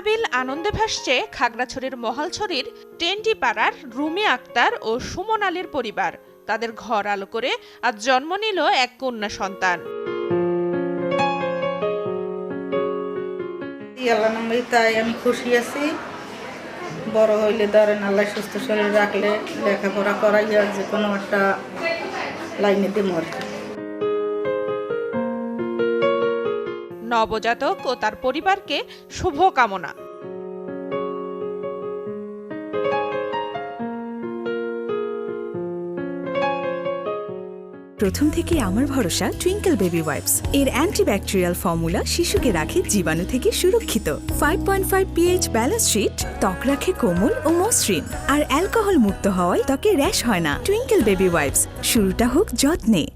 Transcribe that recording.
আনাবিল আনন্দে ভাসছে খাগড়াছড়ির মহালছড়ির টেন্ডিপাড়ার রুমি আক্তার ও সুমন আলীর পরিবার। তাদের ঘর আলো করে আজ জন্ম নিল এক কন্যা সন্তান। আল্লাহ নামে তাই আমি খুশি আছি। বড় হইলে ধরেন আল্লাহ সুস্থ শরীর রাখলে লেখাপড়া করাইয়া যে কোনো একটা লাইনে দেবো আর কি। নবজাতক ও তার পরিবারকে শুভ কামনা। প্রথম থেকে আমার ভরসা টুইঙ্কেল বেবি ওয়াইপস। এর অ্যান্টিব্যাকটেরিয়াল ফর্মুলা শিশুকে রাখে জীবাণু থেকে সুরক্ষিত। 5.5 pH ব্যালেন্স শিট ত্বক রাখে কোমল ও মসৃণ, আর অ্যালকোহল মুক্ত হওয়ায় ত্বকে র্যাশ হয় না। টুইঙ্কেল বেবি ওয়াইপস, শুরুটা হোক যত্নে।